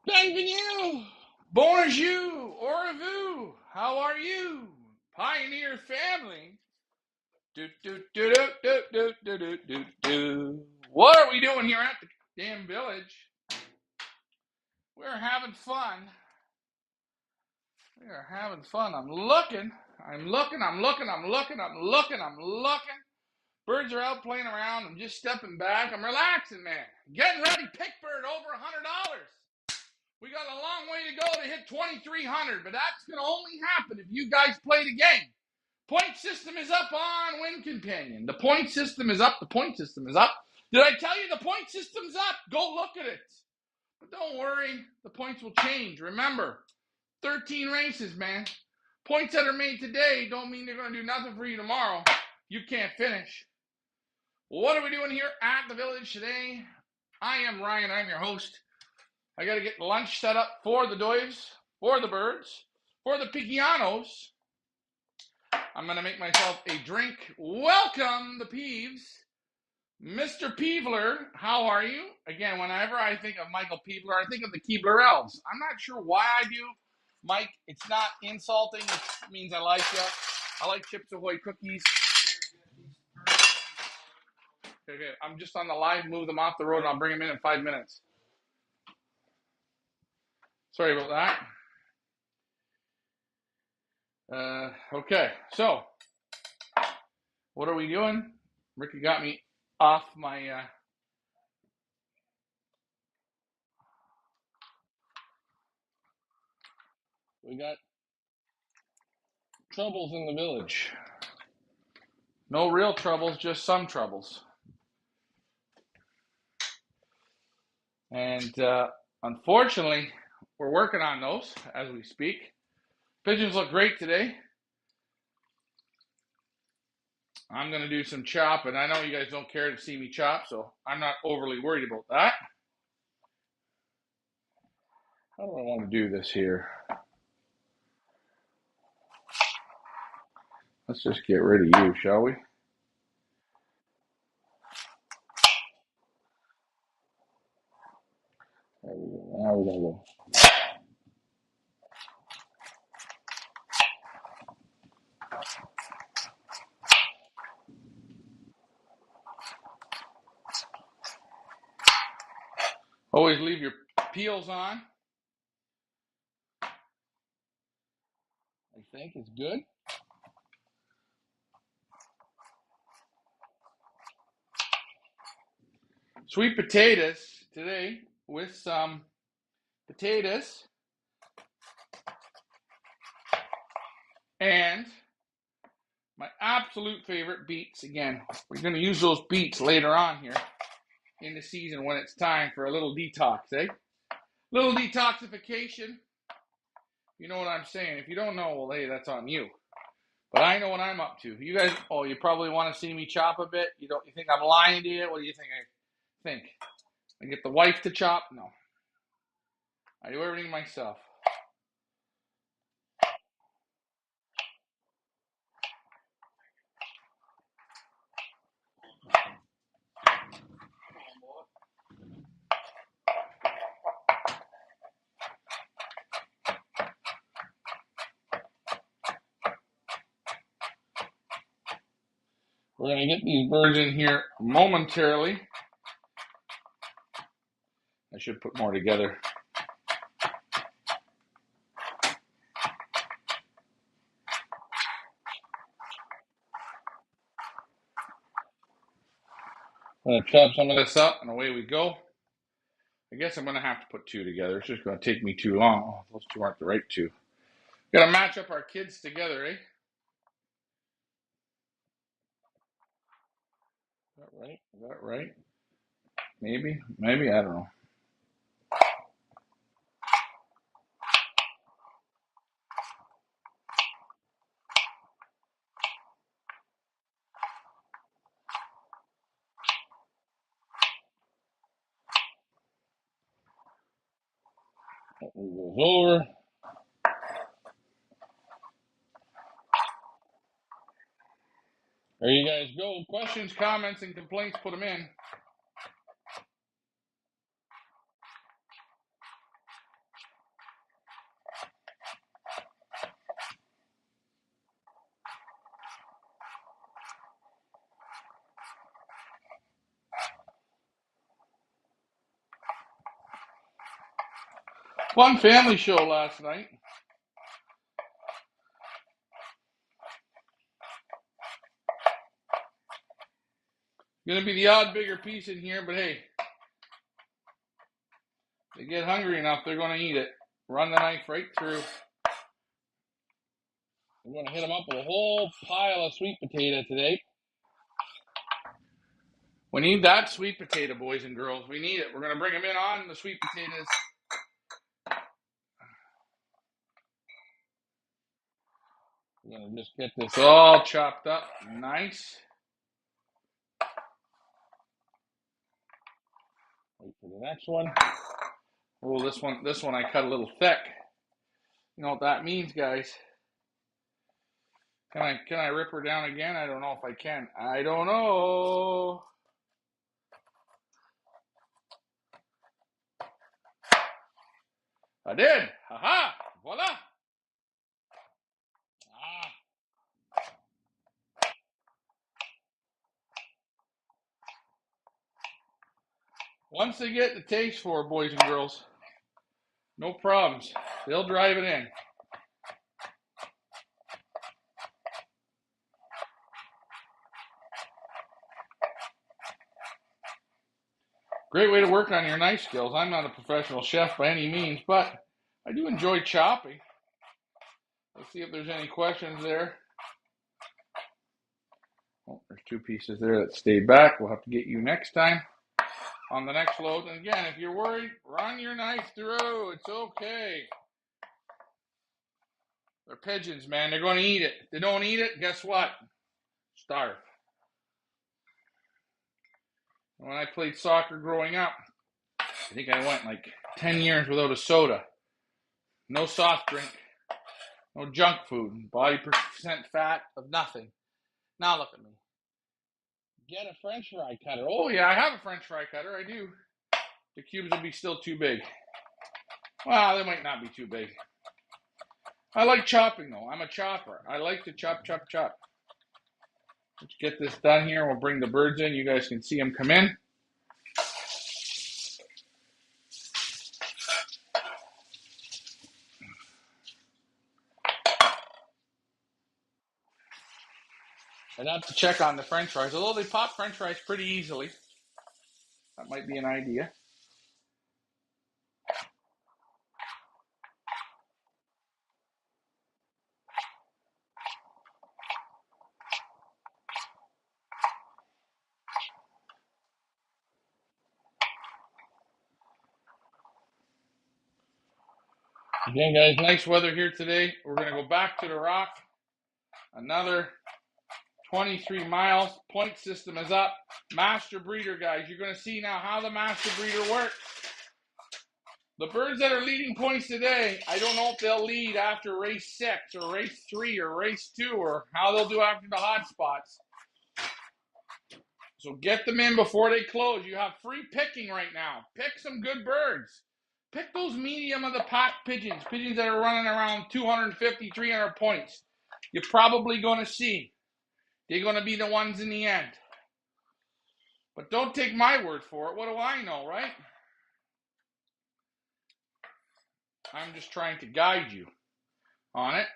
Bienvenue, bonjour, au revoir. How are you, Pioneer family? Do do do do do do do do do do. What are we doing here at the damn village? We're having fun. We are having fun. I'm looking. Birds are out playing around. I'm just stepping back. I'm relaxing, man. Getting ready. Pickbird over $100. We got a long way to go to hit 2,300, but that's going to only happen if you guys play the game. Point system is up on Win Companion. The point system is up. Did I tell you the point system's up? Go look at it. But don't worry, the points will change. Remember, 13 races, man. Points that are made today don't mean they're going to do nothing for you tomorrow. You can't finish. What are we doing here at the village today? I am Ryan. I'm your host. I got to get lunch set up for the doves, for the birds, for the Piccianos. I'm going to make myself a drink. Welcome, the Peeves. Mr. Peevler, how are you? Again, whenever I think of Michael Peevler, I think of the Keebler Elves. I'm not sure why I do. Mike, it's not insulting. It means I like you. I like Chips Ahoy cookies. Okay, I'm just on the live. Move them off the road, and I'll bring them in 5 minutes. Sorry about that. Okay, so what are we doing? Ricky got me off my we got troubles in the village. No real troubles, just some troubles. And unfortunately, we're working on those as we speak. Pigeons look great today. I'm going to do some chop, and I know you guys don't care to see me chop, so I'm not overly worried about that. How do I want to do this here? Let's just get rid of you, shall we? There we go. Now we're going to go. Always leave your peels on. I think it's good. Sweet potatoes today with some potatoes and my absolute favorite, beets. Again, we're going to use those beets later on here in the season when it's time for a little detox, eh? Little detoxification. You know what I'm saying. If you don't know, well, hey, that's on you. But I know what I'm up to. You guys, you probably want to see me chop a bit. You think I'm lying to you? What do you think I think? I get the wife to chop? No. I do everything myself. We're going to get these birds in here momentarily. I should put more together. I'm going to chop some of this up, and away we go. I guess I'm going to have to put two together. It's just going to take me too long. Oh, those two aren't the right two. Got to match up our kids together, eh? Is that right? Is that right? Maybe. I don't know. That one goes over. There you guys go. Questions, comments, and complaints, put them in. Fun family show last night. Gonna be the odd bigger piece in here, but hey, they get hungry enough, they're gonna eat it. Run the knife right through. We're gonna hit them up with a whole pile of sweet potato today. We need that sweet potato, boys and girls. We need it. We're gonna bring them in on the sweet potatoes. We're gonna just get this all chopped up nice. Wait for the next one. Oh, this one I cut a little thick. You know what that means, guys? Can I rip her down again? I don't know if I can. I don't know. I did. Haha. Voila. Once they get the taste for it, boys and girls, no problems. They'll drive it in. Great way to work on your knife skills. I'm not a professional chef by any means, but I do enjoy chopping. Let's see if there's any questions there. Oh, there's two pieces there that stayed back. We'll have to get you next time on the next load. And again, if you're worried, run your knife through. It's okay. They're pigeons, man. They're going to eat it. If they don't eat it, guess what? Starve. When I played soccer growing up, I think I went like 10 years without a soda. No soft drink. No junk food. Body percent fat of nothing. Now look at me. Get a French fry cutter. Oh yeah, I have a French fry cutter. I do. The cubes will be still too big. Well, they might not be too big. I like chopping though. I'm a chopper. I like to chop, chop, chop. Let's get this done here. We'll bring the birds in. You guys can see them come in. I'd have to check on the French fries, although they pop French fries pretty easily. That might be an idea. Again, guys, nice weather here today. We're going to go back to the rock. Another 23 miles. Point system is up. Master breeder, guys. You're going to see now how the master breeder works. The birds that are leading points today, I don't know if they'll lead after race 6 or race 3 or race 2 or how they'll do after the hot spots. So get them in before they close. You have free picking right now. Pick some good birds. Pick those medium of the pack pigeons. Pigeons that are running around 250, 300 points. You're probably going to see. They're going to be the ones in the end. But don't take my word for it. What do I know, right? I'm just trying to guide you on it.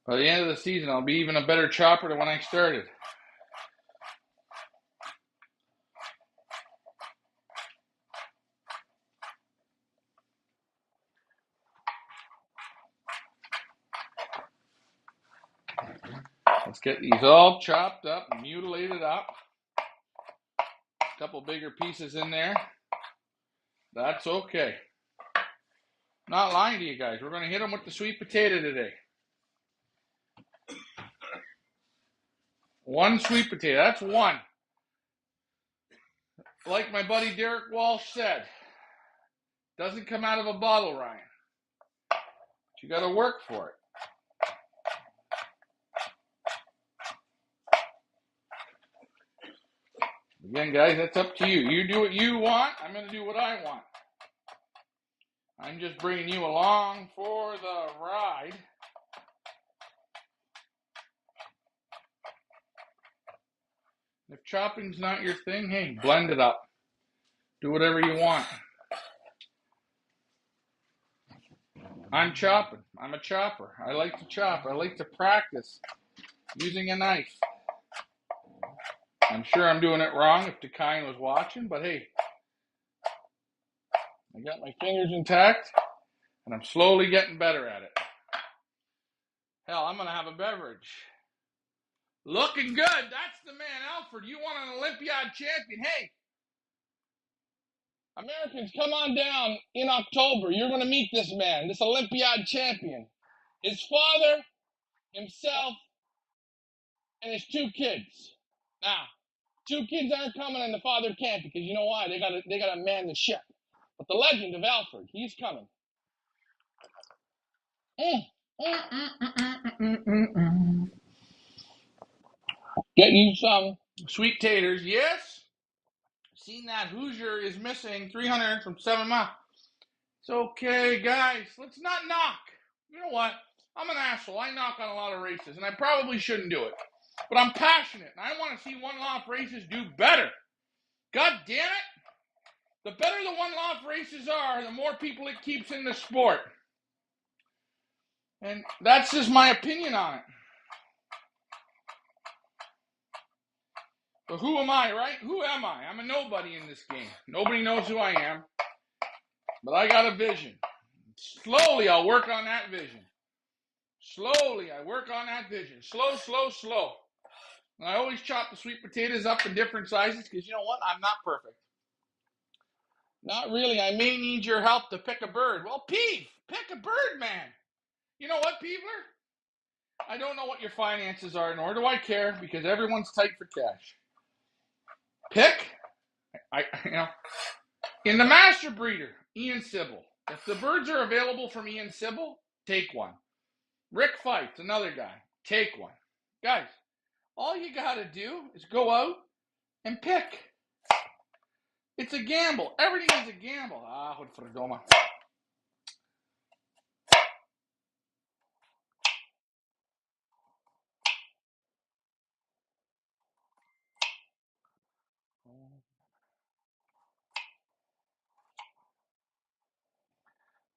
By the end of the season, I'll be even a better chopper than when I started. Let's get these all chopped up and mutilated up. A couple bigger pieces in there. That's okay. Not lying to you guys. We're going to hit them with the sweet potato today. One sweet potato. That's one. like my buddy Derek Walsh said, doesn't come out of a bottle, Ryan. But you got to work for it. Again, guys, that's up to you. You do what you want. I'm going to do what I want. I'm just bringing you along for the ride. If chopping's not your thing, hey, blend it up. Do whatever you want. I'm chopping. I'm a chopper. I like to chop. I like to practice using a knife. I'm sure I'm doing it wrong if Dakine was watching, but hey, I got my fingers intact, and I'm slowly getting better at it. Hell, I'm going to have a beverage. Looking good. That's the man, Alfred. You want an Olympiad champion. Hey, Americans, come on down in October. You're going to meet this man, this Olympiad champion. His father, himself, and his 2 kids. Now, 2 kids aren't coming and the father can't, because you know why? They got to man the ship. But the legend of Alfred, he's coming. Get you some sweet taters. Yes. Seen that Hoosier is missing 300 from 7 Mile. It's okay, guys. Let's not knock. You know what? I'm an asshole. I knock on a lot of races, and I probably shouldn't do it. But I'm passionate, and I want to see one-off races do better. God damn it. The better the one-off races are, the more people it keeps in the sport. And that's just my opinion on it. But who am I, right? Who am I? I'm a nobody in this game. Nobody knows who I am. But I got a vision. Slowly, I'll work on that vision. Slowly, I work on that vision. Slow, slow, slow. And I always chop the sweet potatoes up in different sizes because you know what? I'm not perfect. Not really. I may need your help to pick a bird. Well, Peeve, pick a bird, man. You know what, Peever? I don't know what your finances are, nor do I care, because everyone's tight for cash. Pick, in the master breeder, Ian Sybil. If the birds are available from Ian Sybil, take one. Rick Fife's another guy. Take one. Guys, all you got to do is go out and pick. It's a gamble. Everything is a gamble. Fredoma.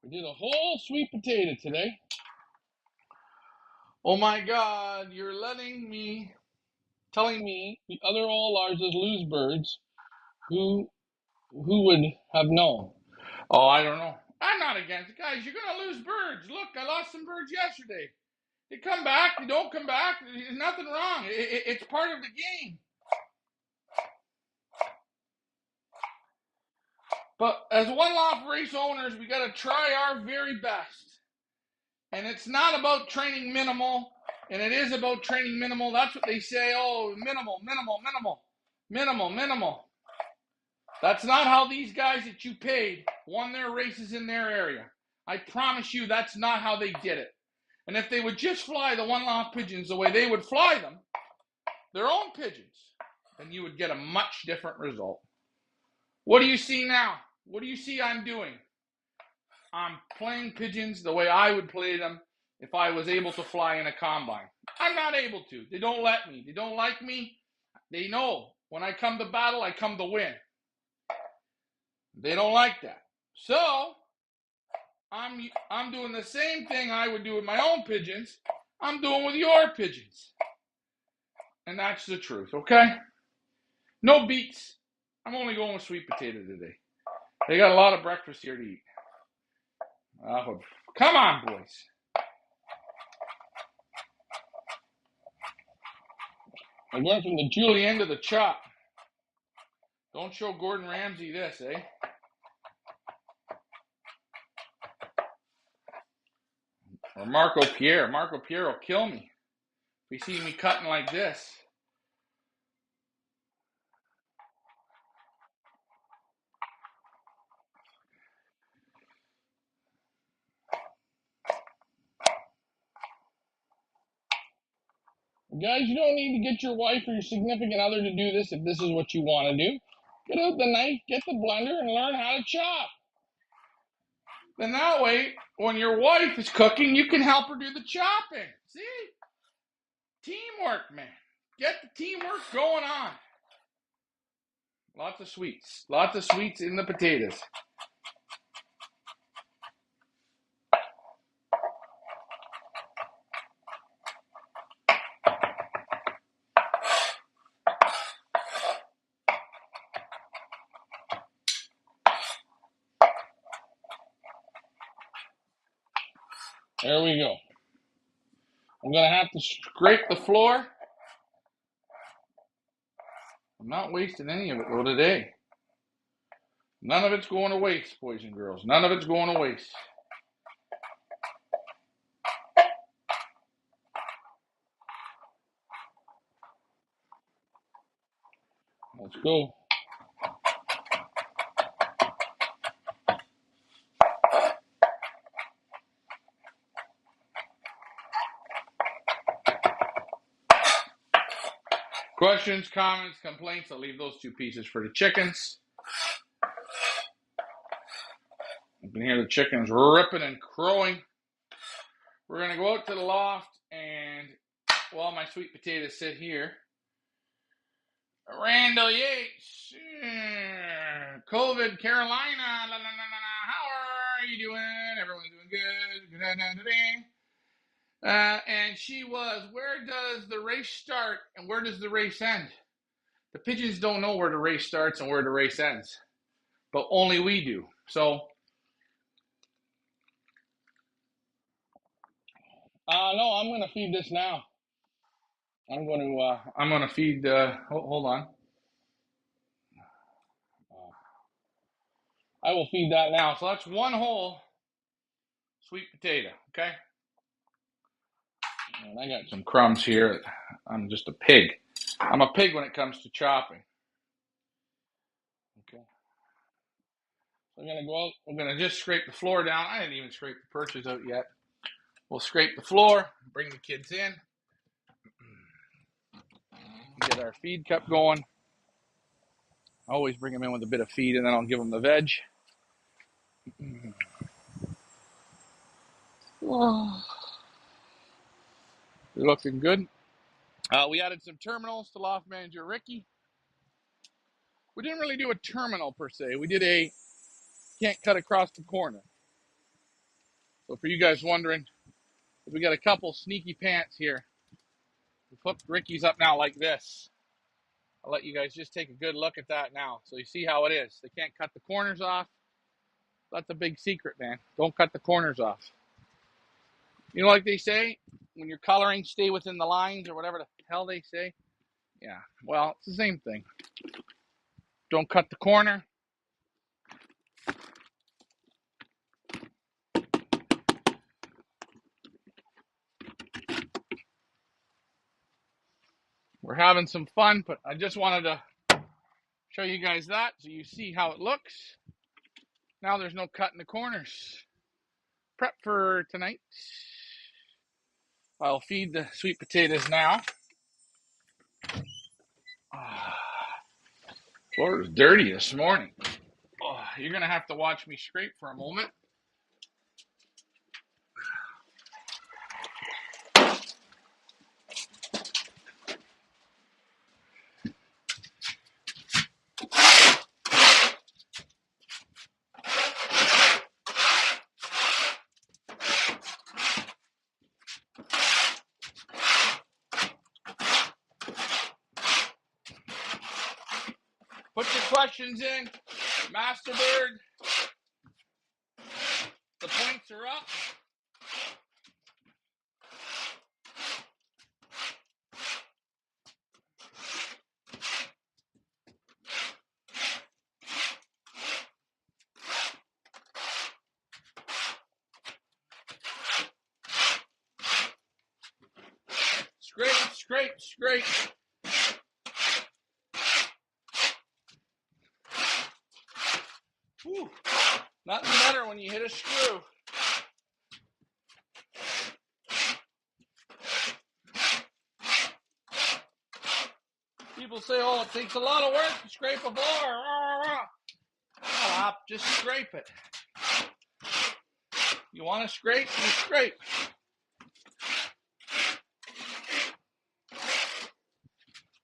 We did a whole sweet potato today. Oh my God, you're telling me the other all larges lose birds. Who would have known? Oh, I don't know. I'm not against it. Guys, you're going to lose birds. Look, I lost some birds yesterday. They come back, they don't come back. There's nothing wrong. It's part of the game. But as one-off race owners, we got to try our very best. And it's not about training minimal, and it is about training minimal. That's what they say. Oh, minimal. That's not how these guys that you paid won their races in their area. I promise you that's not how they did it. And if they would just fly the one-off pigeons the way they would fly them, their own pigeons, then you would get a much different result. What do you see now? What do you see I'm doing? I'm playing pigeons the way I would play them if I was able to fly in a combine. I'm not able to. They don't let me. They don't like me. They know when I come to battle, I come to win. They don't like that. So, I'm doing the same thing I would do with my own pigeons. I'm doing with your pigeons. And that's the truth, okay? No beets. I'm only going with sweet potato today. They got a lot of breakfast here to eat. Come on, boys. I went from the julienne to the chop. Don't show Gordon Ramsay this, eh? Or Marco Pierre. Marco Pierre will kill me if he sees me cutting like this. Guys, you don't need to get your wife or your significant other to do this if this is what you want to do. Get out the knife, get the blender, and learn how to chop. Then that way, when your wife is cooking, you can help her do the chopping. See? Teamwork, man. Get the teamwork going on. Lots of sweets. Lots of sweets in the potatoes. There we go. I'm going to have to scrape the floor. I'm not wasting any of it though today. None of it's going to waste, boys and girls. None of it's going to waste. Let's go. Questions, comments, complaints, I'll leave those two pieces for the chickens. You can hear the chickens ripping and crowing. We're going to go out to the loft, and while my sweet potatoes sit here, Randall Yates, COVID, Carolina, how are you doing? Everyone's doing good. And she was, where does the race start and where does the race end? The pigeons don't know where the race starts and where the race ends, but only we do. So, no, I'm going to feed this now. I'm going to feed, hold on. I will feed that now. So that's one whole sweet potato, okay? And I got some crumbs here. I'm just a pig. I'm a pig when it comes to chopping. Okay. So I'm going to go out. We're going to just scrape the floor down. I didn't even scrape the perches out yet. We'll scrape the floor, bring the kids in, get our feed cup going. I always bring them in with a bit of feed, and then I'll give them the veg. Oh, they're looking good. We added some terminals to loft manager Ricky. We didn't really do a terminal per se. We did a can't cut across the corner. So for you guys wondering, we got a couple sneaky pants here. We put Ricky's up now like this. I'll let you guys just take a good look at that now. So you see how it is. They can't cut the corners off. That's a big secret, man. Don't cut the corners off. You know, like they say, when you're coloring, stay within the lines or whatever the hell they say. Yeah, well, it's the same thing. Don't cut the corner. We're having some fun, but I just wanted to show you guys that so you see how it looks. Now there's no cutting the corners. Prep for tonight. I'll feed the sweet potatoes now. Floor is dirty this morning. You're going to have to watch me scrape for a moment. Put your questions in. Master Bird. The points are up. Scrape, scrape, scrape. Whew. Nothing better when you hit a screw. say, oh, it takes a lot of work to scrape a floor. Stop, just scrape it. You want to scrape, you scrape.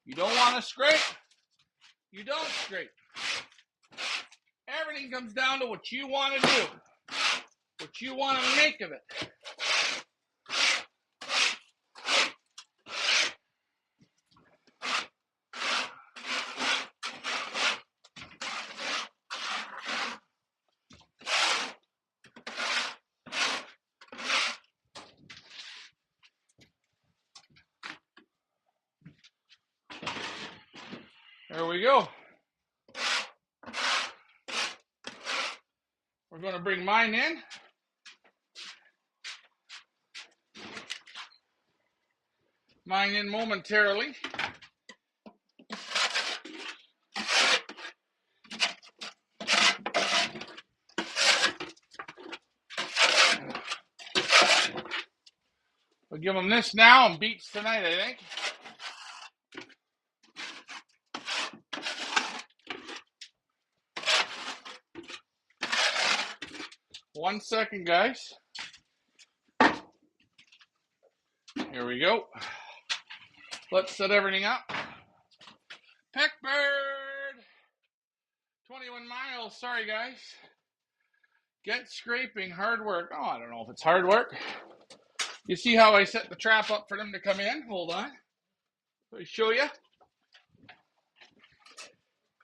You don't want to scrape, you don't scrape. Everything comes down to what you want to do, what you want to make of it. There we go. We're going to bring mine in. Mine in momentarily. We'll give them this now and beats tonight, I think. One second, guys. Here we go. Let's set everything up. Pickbird, 21 miles. Sorry, guys. Get scraping, hard work. Oh, I don't know if it's hard work. You see how I set the trap up for them to come in? Hold on. Let me show you.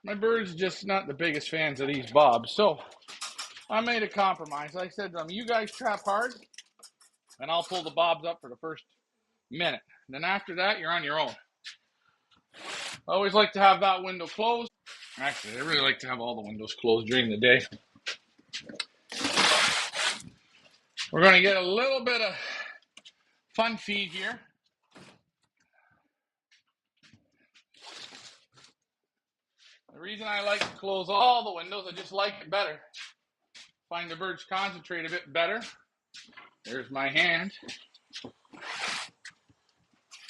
My bird's just not the biggest fans of these bobs, so I made a compromise. I said to them, you guys trap hard, and I'll pull the bobs up for the first minute. And then after that, you're on your own. I always like to have that window closed. Actually, I really like to have all the windows closed during the day. We're going to get a little bit of fun feed here. The reason I like to close all the windows, I just like it better. Find the birds concentrate a bit better. There's my hand.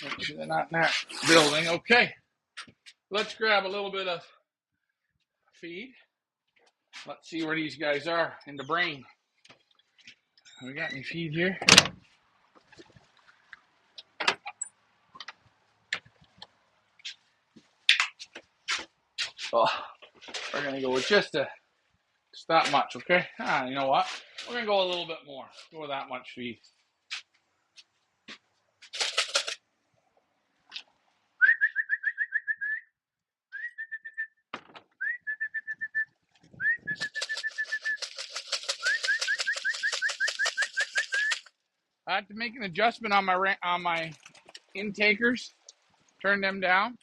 Make sure they're not in that building. Okay. Let's grab a little bit of feed. Let's see where these guys are in the brain. We got any feed here? Oh, we're going to go with just that much, okay? You know what? We're going to go a little bit more. Go with that much feed. I had to make an adjustment on my intakers. Turn them down.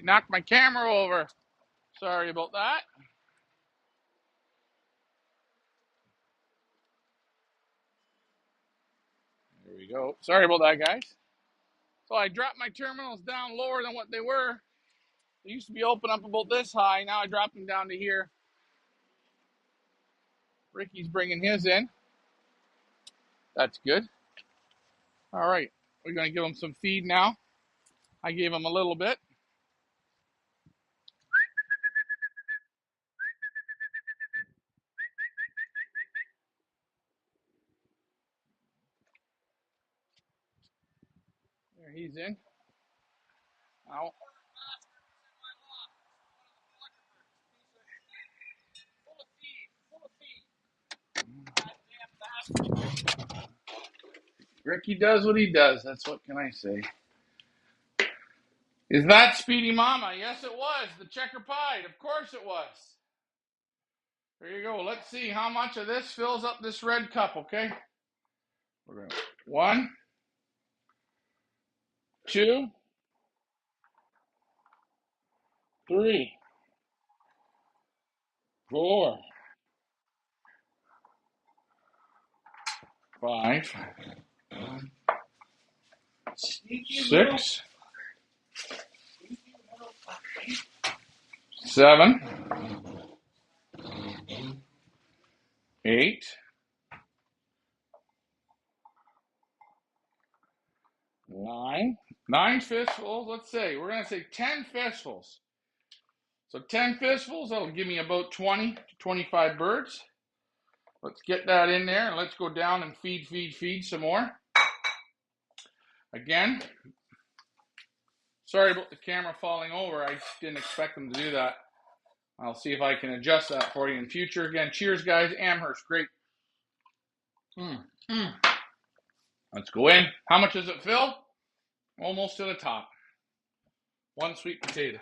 knocked my camera over. Sorry about that. There we go. Sorry about that, guys. So I dropped my terminals down lower than what they were. They used to be open up about this high. Now I dropped them down to here. Ricky's bringing his in. That's good. All right. We're going to give him some feed now. I gave him a little bit. There he's in. Now, Ricky does what he does. That's what can I say. Is that Speedy Mama? Yes, it was. The checker pied. Of course it was. There you go. Let's see how much of this fills up this red cup, okay? We're going to 1, 2, 3, 4, 5, 6, 7, 8, 9 fistfuls. Let's say we're going to say 10 fistfuls. So 10 fistfuls, that'll give me about 20 to 25 birds. Let's get that in there and let's go down and feed some more. Again, sorry about the camera falling over. I didn't expect them to do that. I'll see if I can adjust that for you in future. Again, cheers, guys. Amherst, great. Let's go in. How much does it fill? Almost to the top. 1 sweet potato.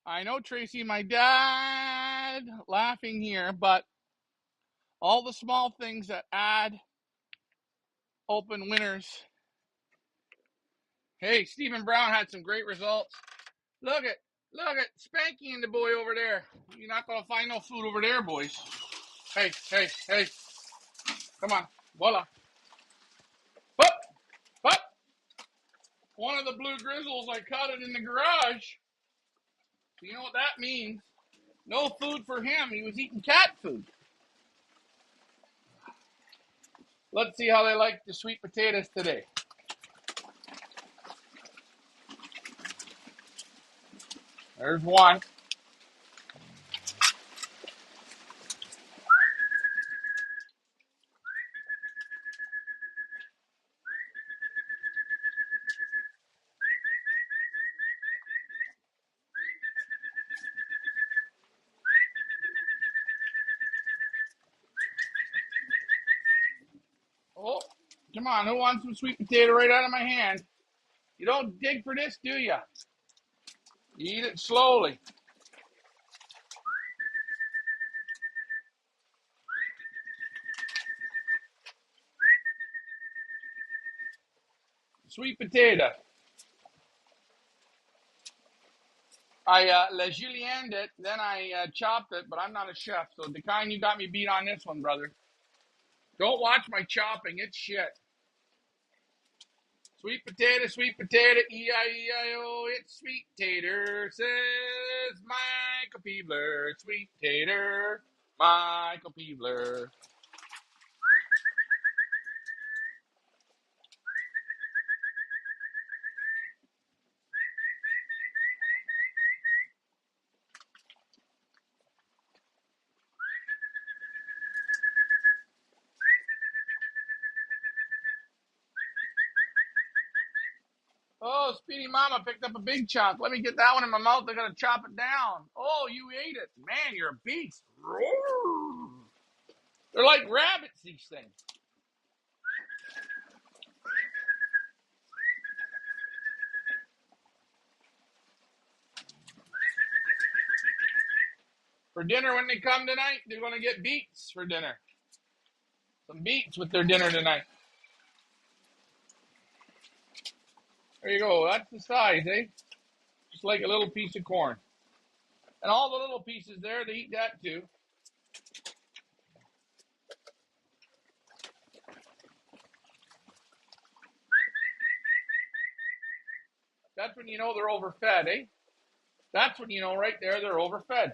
I know, Tracy, my dad laughing here, but all the small things that add open winners. Hey, Stephen Brown had some great results. Look at Spanky and the boy over there. You're not going to find no food over there, boys. Hey. Come on. Voila. But one of the blue grizzles, I caught it in the garage. So you know what that means? No food for him. He was eating cat food. Let's see how they like the sweet potatoes today. There's one. Oh, come on. Who wants some sweet potato right out of my hand? You don't dig for this, do you? You eat it slowly. Sweet potato. I la julienne it, then I chopped it, but I'm not a chef, so the kind you got me beat on this one, brother. Don't watch my chopping, it's shit. Sweet potato, E-I-E-I-O, it's sweet tater, says Michael Peebler. Sweet tater, Michael Peebler. Oh, Speedy Mama picked up a big chunk. Let me get that one in my mouth. I gotta chop it down. Oh, you ate it. Man, you're a beast. Roar. They're like rabbits, these things. For dinner when they come tonight, they're going to get beets for dinner. Some beets with their dinner tonight. There you go. That's the size, eh? Just like a little piece of corn. And all the little pieces there, they eat that too. That's when you know they're overfed, eh? That's when you know right there they're overfed.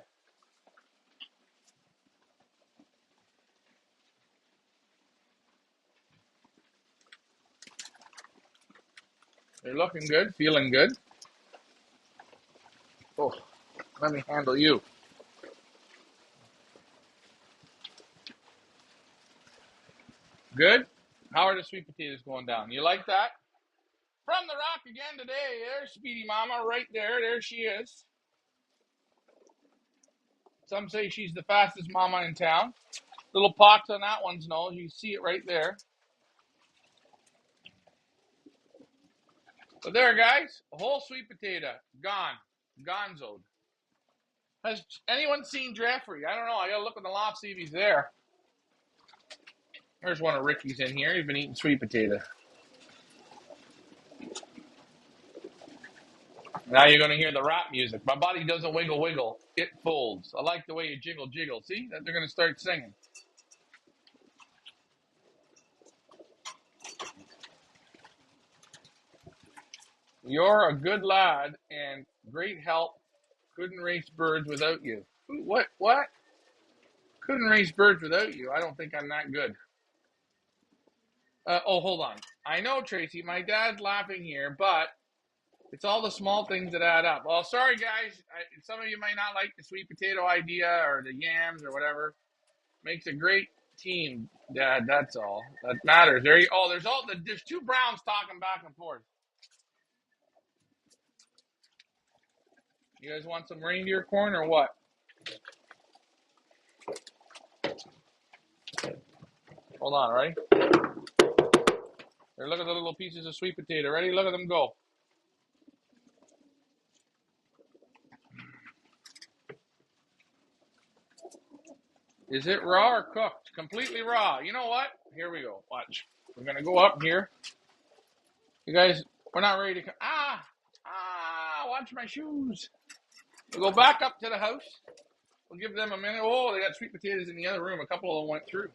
They're looking good, feeling good. Oh, let me handle you. Good? How are the sweet potatoes going down? You like that? From the rock again today. There's Speedy Mama right there. There she is. Some say she's the fastest mama in town. Little pox on that one's nose. You see it right there. But there, guys, a whole sweet potato gone, gonzoed. Has anyone seen Jeffrey? I don't know. I gotta look in the loft, see if he's there. There's one of Ricky's in here. He's been eating sweet potato. Now you're gonna hear the rap music. My body doesn't wiggle, wiggle. It folds. I like the way you jiggle, jiggle. See that they're gonna start singing. You're a good lad and great help. Couldn't raise birds without you. What? What? Couldn't raise birds without you. I don't think I'm that good. Oh, hold on. I know, Tracy, my dad's laughing here, but it's all the small things that add up. Well, sorry, guys. Some of you might not like the sweet potato idea or the yams or whatever. Makes a great team, Dad. That's all that matters. There's two Browns talking back and forth. You guys want some reindeer corn or what? Hold on, ready? There, look at the little pieces of sweet potato. Ready? Look at them go. Is it raw or cooked? Completely raw. You know what? Here we go. Watch. We're going to go up here. You guys, we're not ready to come. Watch my shoes. We'll go back up to the house. We'll give them a minute. Oh, they got sweet potatoes in the other room. A couple of them went through.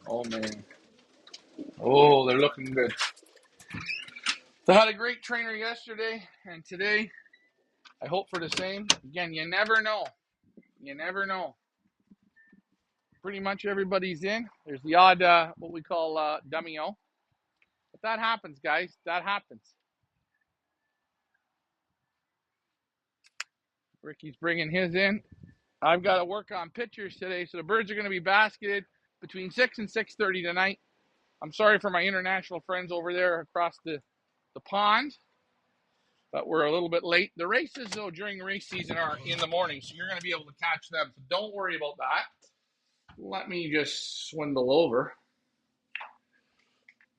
Oh, man. Oh, they're looking good. So I had a great trainer yesterday and today. I hope for the same. Again, you never know. You never know. Pretty much everybody's in. There's the odd, what we call dummy-o. But that happens, guys. That happens. Ricky's bringing his in. I've got to work on pictures today, so the birds are going to be basketed between 6 and 6:30 tonight. I'm sorry for my international friends over there across the pond, but we're a little bit late. The races, though, during race season are in the morning, so you're going to be able to catch them. So don't worry about that. Let me just swindle over.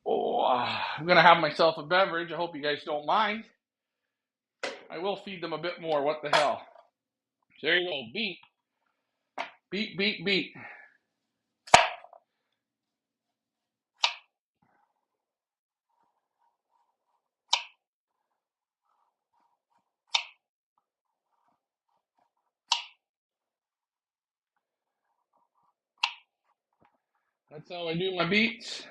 Oh, I'm going to have myself a beverage. I hope you guys don't mind. I will feed them a bit more. What the hell? So there you go. Beat. Beat, beat, beat. That's how I do my beats.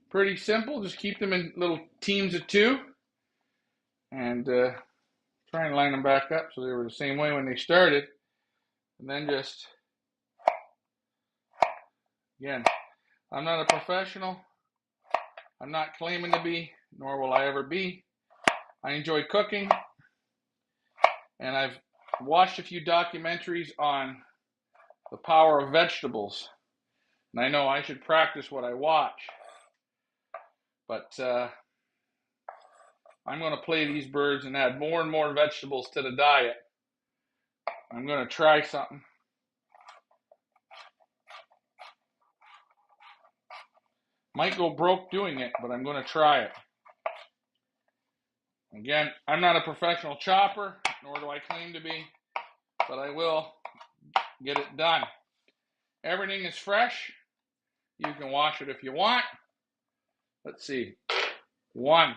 Pretty simple. Just keep them in little teams of 2. And try and line them back up so they were the same way when they started. And then just, again, I'm not a professional. I'm not claiming to be, nor will I ever be. I enjoy cooking. And I've watched a few documentaries on the power of vegetables. And I know I should practice what I watch. But I'm going to play these birds and add more and more vegetables to the diet. I'm going to try something. Might go broke doing it, but I'm going to try it. Again, I'm not a professional chopper, nor do I claim to be. but I will get it done. Everything is fresh. You can wash it if you want. Let's see. One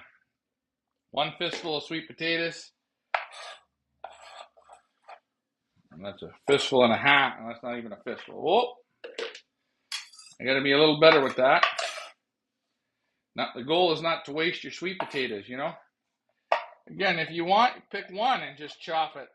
fistful of sweet potatoes. And that's a fistful and a half. And that's not even a fistful. Whoa. I got to be a little better with that. Now, the goal is not to waste your sweet potatoes, you know. Again, if you want, pick one and just chop it.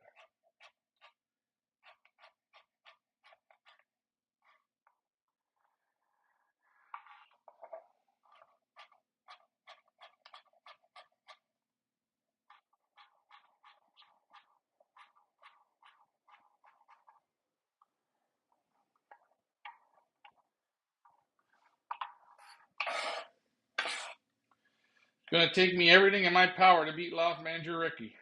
It's going to take me everything in my power to beat Loft Manager Ricky.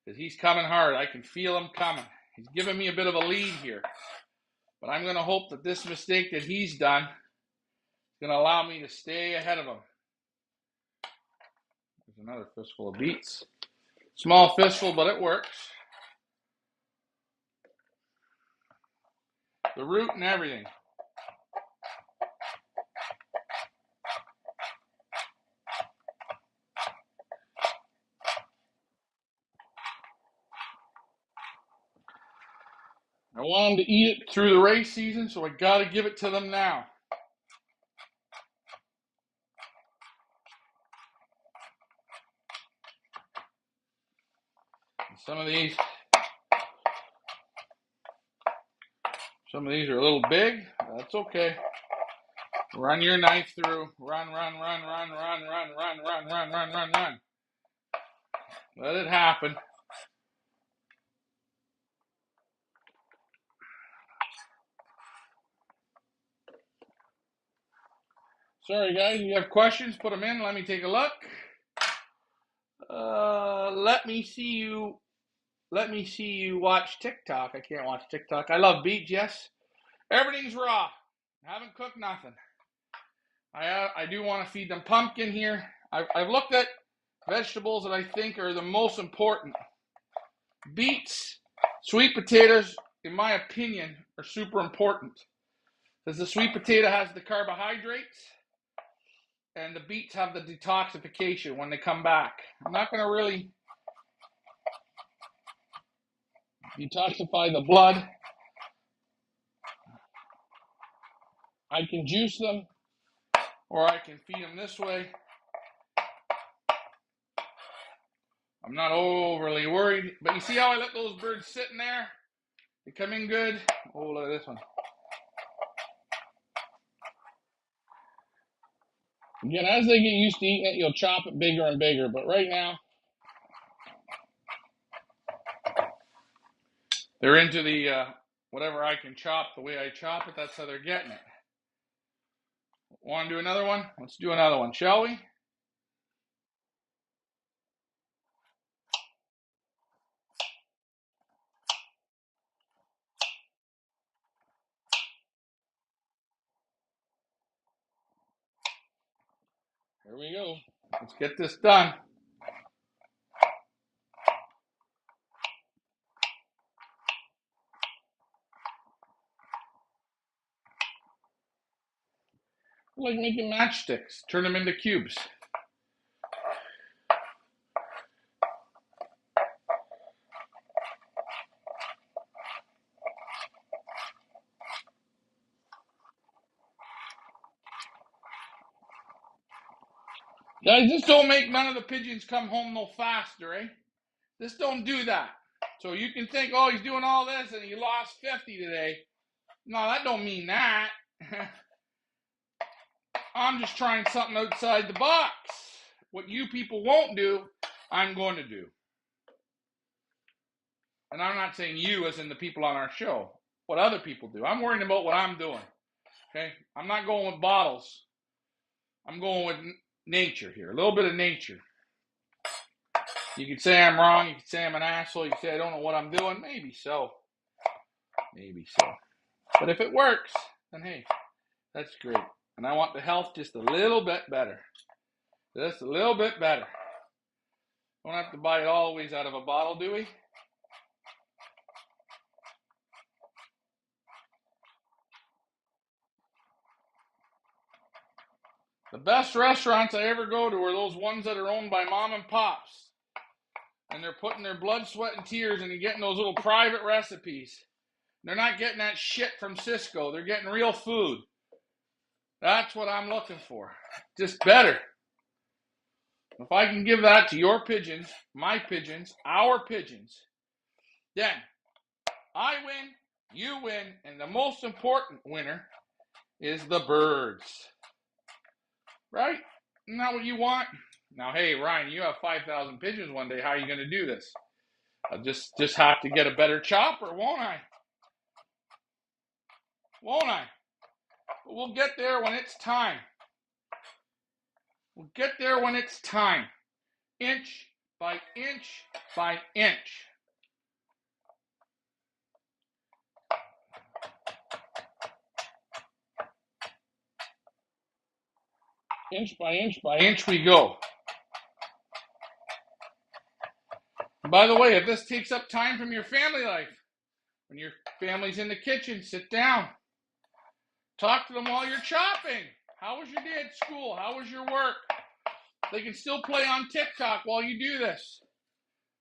Because he's coming hard. I can feel him coming. He's giving me a bit of a lead here. But I'm going to hope that this mistake that he's done is going to allow me to stay ahead of him. There's another fistful of beets. Small fistful, but it works. The root and everything. I want them to eat it through the race season, so I got to give it to them now. And some of these are a little big. That's okay. Run your knife through. Run. Let it happen. Sorry, guys. You have questions? Put them in. Let me take a look. Let me see you watch TikTok. I can't watch TikTok. I love beets, yes. Everything's raw. I haven't cooked nothing. I do want to feed them pumpkin here. I've looked at vegetables that I think are the most important. Beets, sweet potatoes, in my opinion, are super important. Because the sweet potato has the carbohydrates, and the beets have the detoxification when they come back. I'm not going to really detoxify the blood. I can juice them, or I can feed them this way. I'm not overly worried. But you see how I let those birds sit in there? They come in good. Oh, look at this one. Again, as they get used to eating it, you'll chop it bigger and bigger. But right now, they're into the whatever I can chop, the way I chop it, that's how they're getting it. Want to do another one? Let's do another one, shall we? Here we go. Let's get this done. Like making matchsticks. Turn them into cubes. Guys, just don't make none of the pigeons come home no faster, eh? Just don't do that. So you can think, oh, he's doing all this and he lost 50 today. No, that don't mean that. I'm just trying something outside the box. What you people won't do, I'm going to do. And I'm not saying you as in the people on our show. What other people do. I'm worrying about what I'm doing. Okay? I'm not going with bottles. I'm going with nature here. A little bit of nature. You could say I'm wrong. You could say I'm an asshole. You could say I don't know what I'm doing. Maybe so. Maybe so. But if it works, then hey, that's great. And I want the health just a little bit better. Just a little bit better. Don't have to buy it always out of a bottle, do we? The best restaurants I ever go to are those ones that are owned by mom and pops. And they're putting their blood, sweat, and tears into getting those little private recipes. They're not getting that shit from Cisco. They're getting real food. That's what I'm looking for. Just better. If I can give that to your pigeons, my pigeons, our pigeons, then I win, you win, and the most important winner is the birds. Right? Isn't that what you want? Now, hey, Ryan, you have 5,000 pigeons one day. How are you going to do this? I'll just have to get a better chopper, won't I? Won't I? But we'll get there when it's time. We'll get there when it's time. Inch by inch by inch. Inch by inch by inch we go. And by the way, if this takes up time from your family life, when your family's in the kitchen, sit down. Talk to them while you're chopping. How was your day at school? How was your work? They can still play on TikTok while you do this.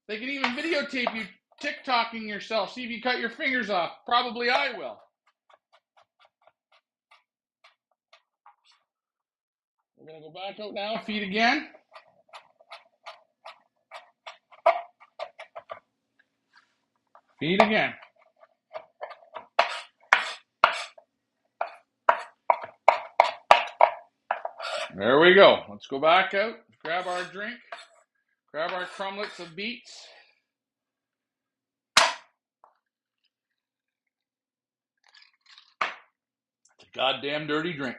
They can even videotape you TikToking yourself. See if you cut your fingers off. Probably I will. We're going to go back out now, feed again. Feed again. There we go. Let's go back out, grab our drink, grab our crumblets of beets. It's a goddamn dirty drink.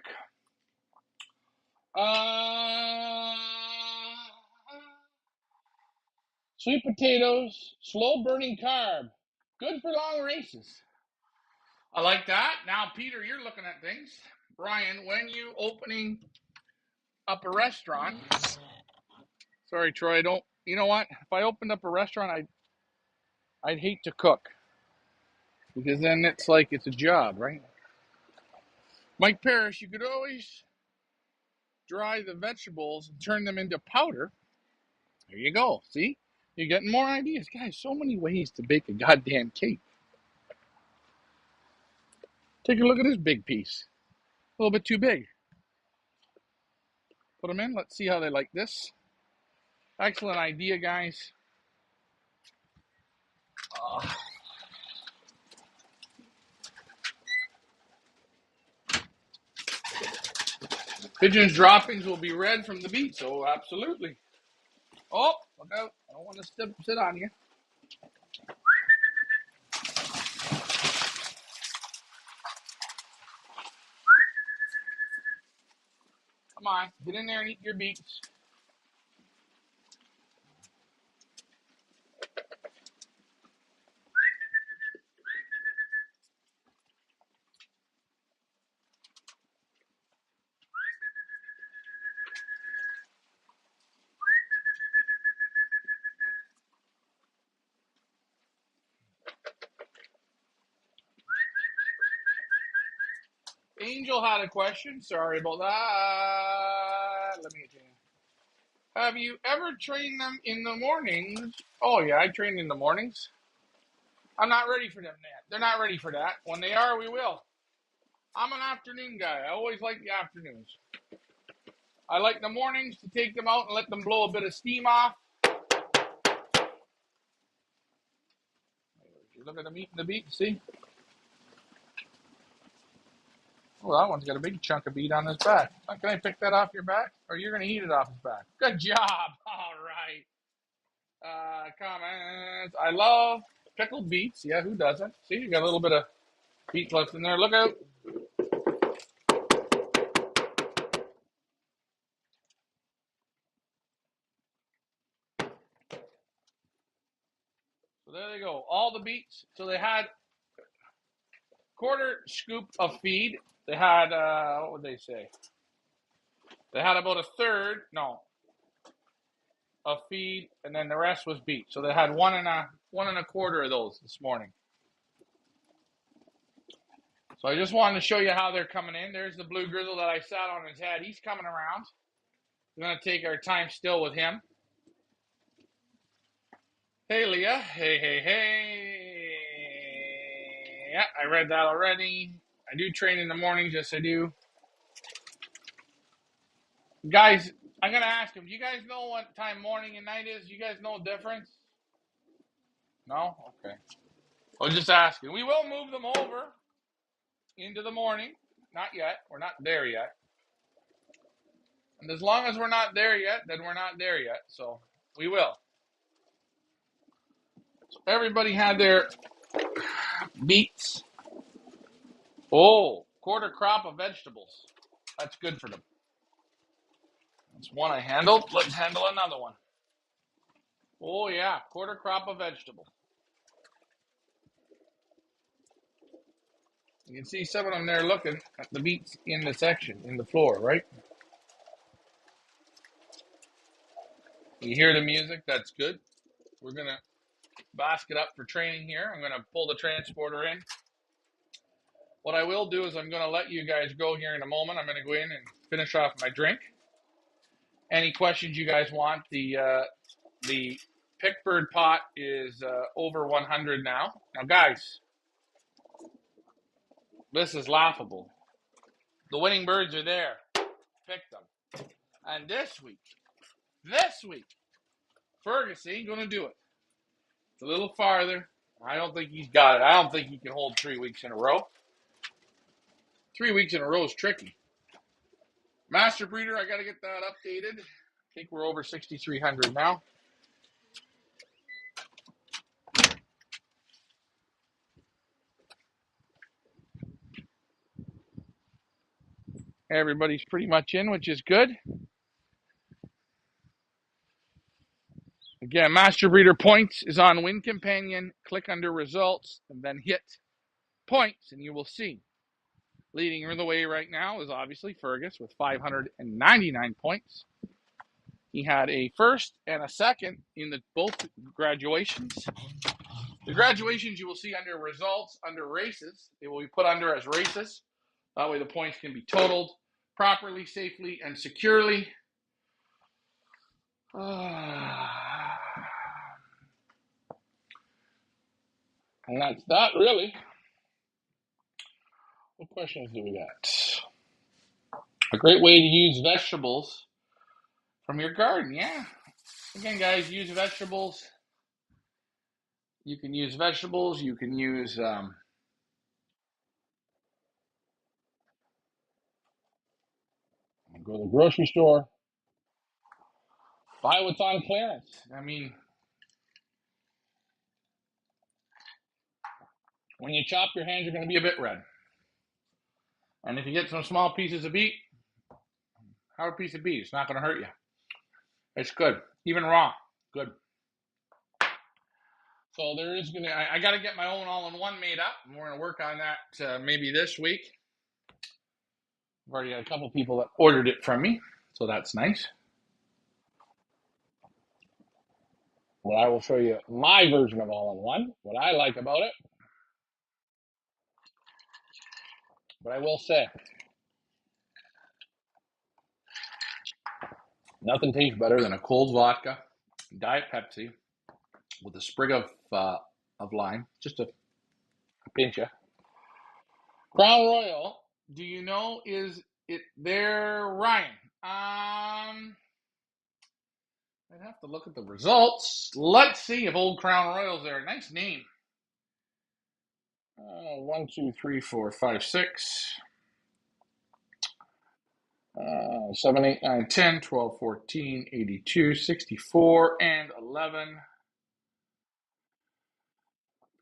Sweet potatoes, slow burning carb. Good for long races. I like that. Now, Peter, you're looking at things. Brian, when you opening up a restaurant, sorry, Troy, you know what? If I opened up a restaurant, I'd hate to cook. Because then it's like it's a job, right? Mike Parrish, you could always dry the vegetables and turn them into powder. There you go. See? You're getting more ideas. Guys, so many ways to bake a goddamn cake. Take a look at this big piece. A little bit too big. Put them in. Let's see how they like this. Excellent idea, guys. Pigeon's droppings will be red from the beets. Oh, absolutely. Oh, look out. I don't want to sit on you. Come on. Get in there and eat your beets. Angel had a question. Sorry about that. Let me get you. Have you ever trained them in the mornings? Oh, yeah, I train in the mornings. I'm not ready for them yet. They're not ready for that. When they are, we will. I'm an afternoon guy. I always like the afternoons. I like the mornings to take them out and let them blow a bit of steam off. You look at them eating the beet, see? Oh, that one's got a big chunk of beet on his back. Can I pick that off your back? Or you're going to eat it off his back? Good job. All right. Comments. I love pickled beets. Yeah, who doesn't? See, you got a little bit of beet left in there. Look out. So there they go. All the beets. So they had quarter scoop of feed. They had, what would they say? They had about a third, of feed, and then the rest was beet. So they had one and a quarter of those this morning. So I just wanted to show you how they're coming in. There's the blue grizzle that I sat on his head. He's coming around. We're going to take our time still with him. Hey, Leah. Hey, hey, hey. Yeah, I read that already. I do train in the mornings. Yes, I do. Guys, I'm going to ask them, do you guys know what time morning and night is? You guys know the difference? No? Okay. I'll just ask you. We will move them over into the morning. Not yet. We're not there yet. And as long as we're not there yet, then we're not there yet. So we will. So everybody had their beets. Oh, quarter crop of vegetables. That's good for them. That's one I handled. Let's handle another one. Oh, yeah, quarter crop of vegetables. You can see some of them there looking at the beets in the section, in the floor, right? You hear the music? That's good. We're going to basket up for training here. I'm going to pull the transporter in. What I will do is I'm going to let you guys go here in a moment. I'm going to go in and finish off my drink. Any questions you guys want? The Pickbird pot is over 100 now. Now, guys, this is laughable. The winning birds are there. Pick them. And this week, Fergus ain't going to do it. It's a little farther. I don't think he's got it. I don't think he can hold 3 weeks in a row. 3 weeks in a row is tricky. Master Breeder, I got to get that updated. I think we're over 6,300 now. Everybody's pretty much in, which is good. Again, Master Breeder Points is on Win Companion. Click under Results and then hit Points, and you will see. Leading the way right now is obviously Fergus with 599 points. He had a first and a second in both graduations. The graduations you will see under Results, under Races. They will be put under as races. That way the points can be totaled properly, safely, and securely. And that's that, really. What questions do we got? A great way to use vegetables from your garden, yeah. Again, guys, use vegetables. You can use vegetables. You can use go to the grocery store. Buy what's on clearance. I mean, when you chop, your hands are going to be a bit red. And if you get some small pieces of beet, have a piece of beet. It's not going to hurt you. It's good. Even raw. Good. So there is going to, I got to get my own all-in-one made up. And we're going to work on that maybe this week. I've already got a couple people that ordered it from me. So that's nice. Well, I will show you my version of all-in-one, what I like about it. But I will say, nothing tastes better than a cold vodka, Diet Pepsi, with a sprig of lime, just a pinch of. Crown Royal, do you know, is it there, Ryan? I'd have to look at the results. Let's see if Old Crown Royal's there. Nice name. 1, 2, 3, 4, 5, 6. 7, 8, 9, 10, 12, 14, 82, 64, and 11.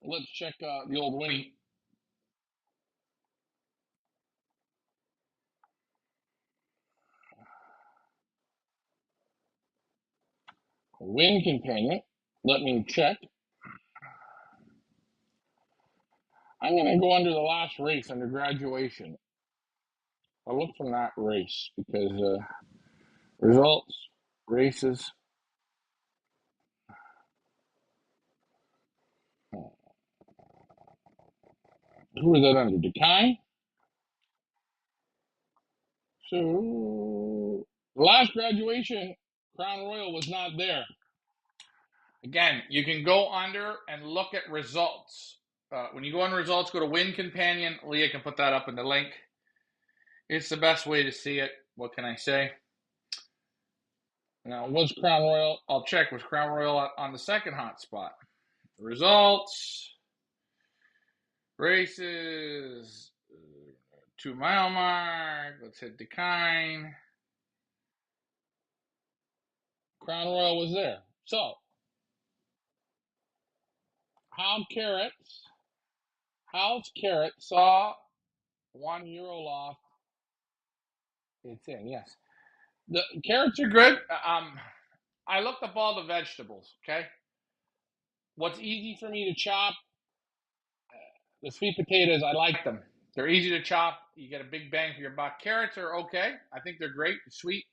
Let's check the old Winnie. Win Companion. Let me check. I'm going to go under the last race, under graduation. I'll look from that race because results, races. Who is that under? Dekai? So last graduation, Crown Royal was not there. Again, you can go under and look at results. When you go on results, go to Win Companion. Leah can put that up in the link. It's the best way to see it. What can I say? Now, was Crown Royal? I'll check. Was Crown Royal on the second hot spot? Results. Races. 2 mile mark. Let's hit Dakine. Crown Royal was there. So, How's Carrot saw 1 euro loft. It's in, yes. The carrots are good. I looked up all the vegetables. Okay. What's easy for me to chop? The sweet potatoes, I like them. They're easy to chop. You get a big bang for your buck. Carrots are okay. I think they're great, sweet,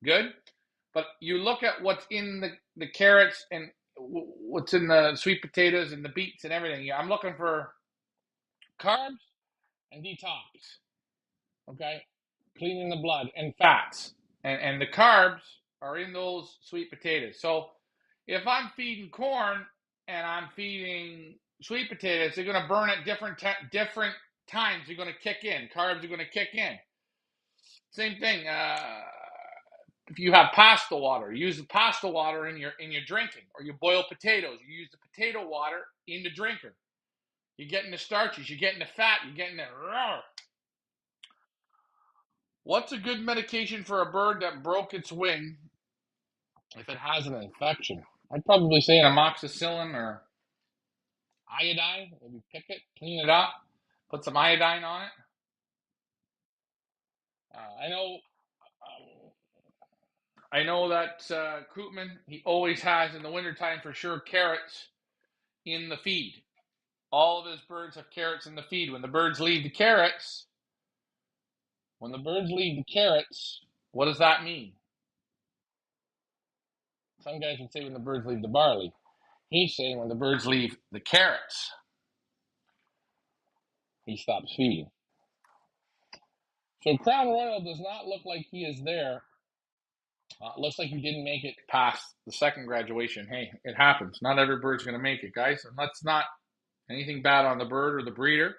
good. But you look at what's in the carrots and what's in the sweet potatoes and the beets and everything. Yeah, I'm looking for Carbs and detox. Okay? Cleaning the blood and fats. And the carbs are in those sweet potatoes. So if I'm feeding corn and I'm feeding sweet potatoes, they're going to burn at different times. They're going to kick in. Carbs are going to kick in. Same thing. If you have pasta water, use the pasta water in your drinking, or you boil potatoes, you use the potato water in the drinker. You're getting the starches, you're getting the fat, you're getting the. What's a good medication for a bird that broke its wing if it has an infection? I'd probably say an amoxicillin or iodine. Maybe pick it, clean it up, put some iodine on it. I know that Koopman, he always has in the wintertime for sure carrots in the feed. All of his birds have carrots in the feed. When the birds leave the carrots, what does that mean? Some guys would say when the birds leave the barley. He's saying when the birds leave the carrots, he stops feeding. So Crown Royal does not look like he is there. Looks like he didn't make it past the second graduation. Hey, it happens. Not every bird's going to make it, guys. And that's not anything bad on the bird or the breeder.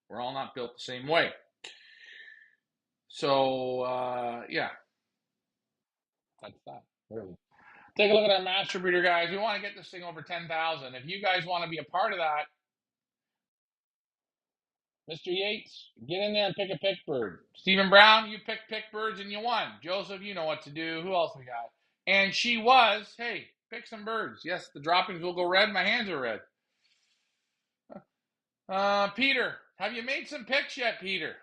We're all not built the same way. So, yeah. That's that, really. Take a look at our master breeder, guys. We want to get this thing over 10,000. If you guys want to be a part of that, Mr. Yates, get in there and pick a pick bird. Stephen Brown, you picked pick birds and you won. Joseph, you know what to do. Who else we got? And she was, hey, pick some birds. Yes, the droppings will go red. My hands are red. Peter, have you made some picks yet, Peter?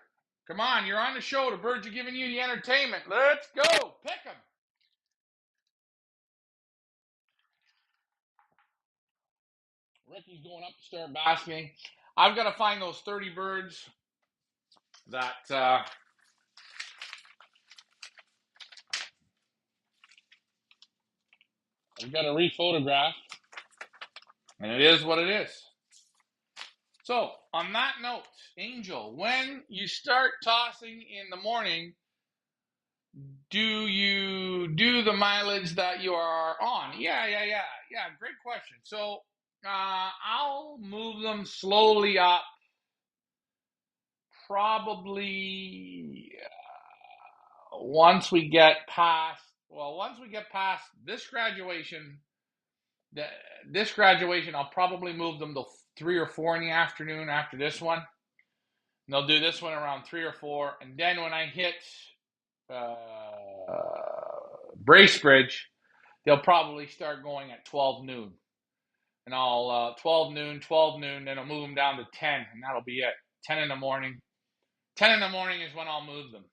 Come on, you're on the show. The birds are giving you the entertainment. Let's go. Pick them. Ricky's going up to start basking. I've got to find those 30 birds that I've got to rephotograph. And it is what it is. So, on that note, Angel, when you start tossing in the morning, do you do the mileage that you are on? Yeah. Great question. So, I'll move them slowly up. Probably once we get past this graduation, I'll probably move them to 3 or 4 in the afternoon after this one. And they'll do this one around 3 or 4. And then when I hit Bracebridge, they'll probably start going at 12 noon. And I'll 12 noon, then I'll move them down to 10, and that'll be it. 10 in the morning. 10 in the morning is when I'll move them.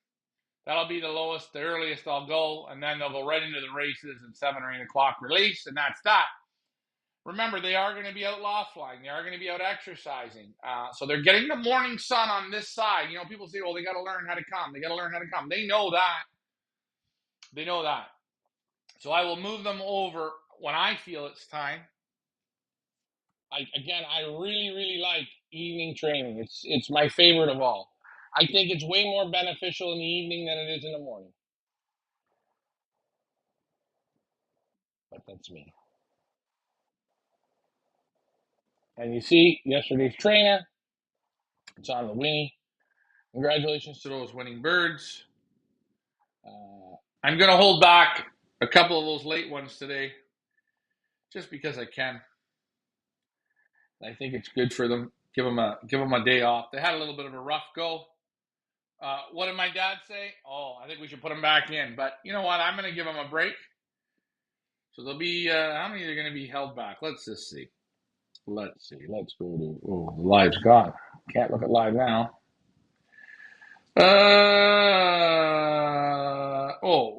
That'll be the lowest, the earliest I'll go, and then they'll go right into the races and 7 or 8 o'clock release, and that's that. Remember, they are going to be out loft flying. They are going to be out exercising. So they're getting the morning sun on this side. You know, people say, well, they got to learn how to come. They know that. So I will move them over when I feel it's time. I really like evening training. It's my favorite of all. I think it's way more beneficial in the evening than it is in the morning. But that's me. And you see, yesterday's trainer, it's on the Winnie. Congratulations to those winning birds. I'm going to hold back a couple of those late ones today just because I can. I think it's good for them. Give them a day off. They had a little bit of a rough go. What did my dad say? Oh, I think we should put them back in. But you know what? I'm going to give them a break. So they'll be, how many are going to be held back? Let's just see. Let's see. Let's go to, oh, the live's gone. Can't look at live now.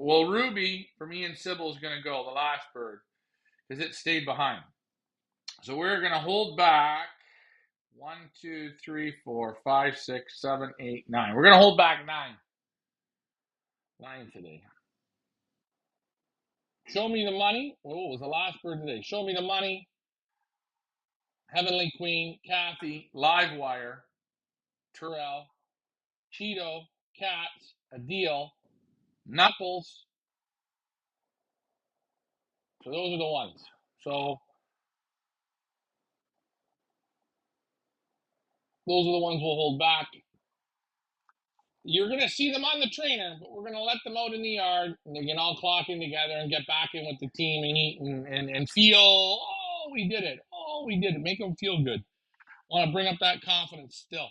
Well, Ruby for me and Sybil is going to go, the last bird, because it stayed behind. So we're going to hold back 1, 2, 3, 4, 5, 6, 7, 8, 9. We're going to hold back 9. 9 today. Show me the money. Oh, it was the last bird today. Show me the money. Heavenly Queen, Kathy, Livewire, Terrell, Cheeto, Cats, Adil, Knuckles. So those are the ones. So those are the ones we'll hold back. You're going to see them on the trainer, but we're going to let them out in the yard, and they can all clock in together and get back in with the team and eat and feel, oh, we did it. Oh, we did it. Make them feel good. Want to bring up that confidence still.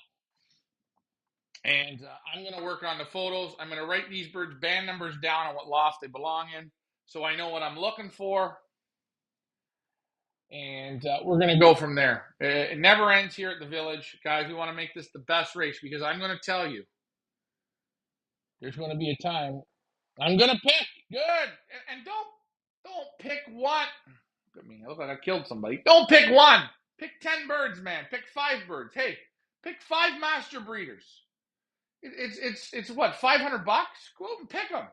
And I'm going to work on the photos. I'm going to write these birds' band numbers down on what loft they belong in so I know what I'm looking for. And we're going to go from there. It never ends here at the village. Guys, we want to make this the best race because I'm going to tell you, there's going to be a time I'm going to pick. Good. And don't pick one. Look at me. I look like I killed somebody. Don't pick one. Pick 10 birds, man. Pick 5 birds. Hey, pick 5 master breeders. It's what, $500? Go out and pick them.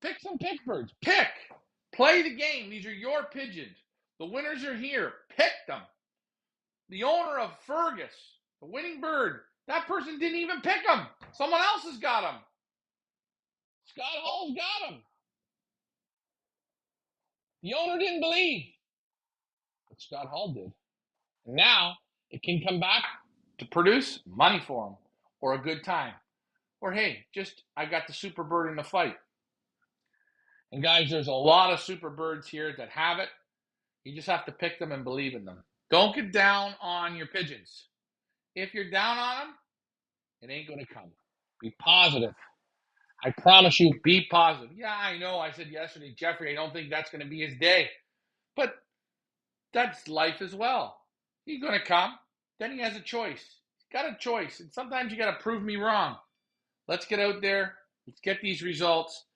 Pick some pick birds. Pick. Play the game. These are your pigeons. The winners are here. Pick them. The owner of Fergus, the winning bird, that person didn't even pick them. Someone else has got them. Scott Hall's got them. The owner didn't believe, but Scott Hall did. And now it can come back to produce money for him or a good time. Or, hey, just I got the super bird in the fight. And, guys, there's a lot of super birds here that have it. You just have to pick them and believe in them. Don't get down on your pigeons. If you're down on them, it ain't going to come. Be positive. I promise you, be positive. Yeah, I know. I said yesterday, Jeffrey, I don't think that's going to be his day. But that's life as well. He's going to come. Then he has a choice. He's got a choice. And sometimes you got to prove me wrong. Let's get out there. Let's get these results.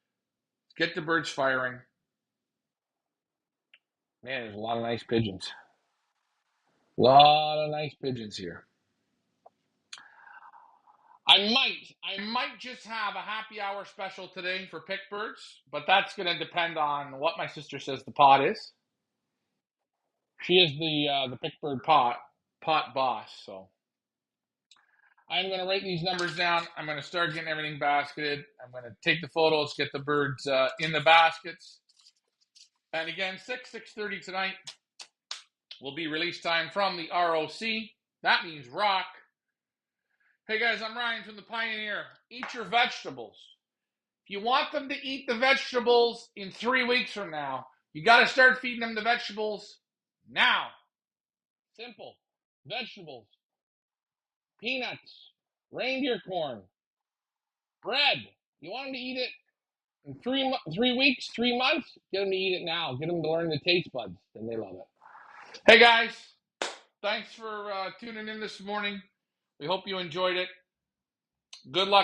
Let's get the birds firing. Man, there's a lot of nice pigeons. A lot of nice pigeons here. I might just have a happy hour special today for pick birds, but that's going to depend on what my sister says the pot is. She is the pick bird pot boss, so I'm going to write these numbers down. I'm going to start getting everything basketed. I'm going to take the photos, get the birds in the baskets. And again, 6:30 tonight will be release time from the ROC. That means rock. Hey guys, I'm Ryan from the Pioneer. Eat your vegetables. If you want them to eat the vegetables in 3 weeks from now, you got to start feeding them the vegetables now. Simple. Vegetables. Peanuts. Reindeer corn. Bread. You want them to eat it in 3 weeks, 3 months? Get them to eat it now. Get them to learn the taste buds. Then they love it. Hey guys, thanks for tuning in this morning. We hope you enjoyed it. Good luck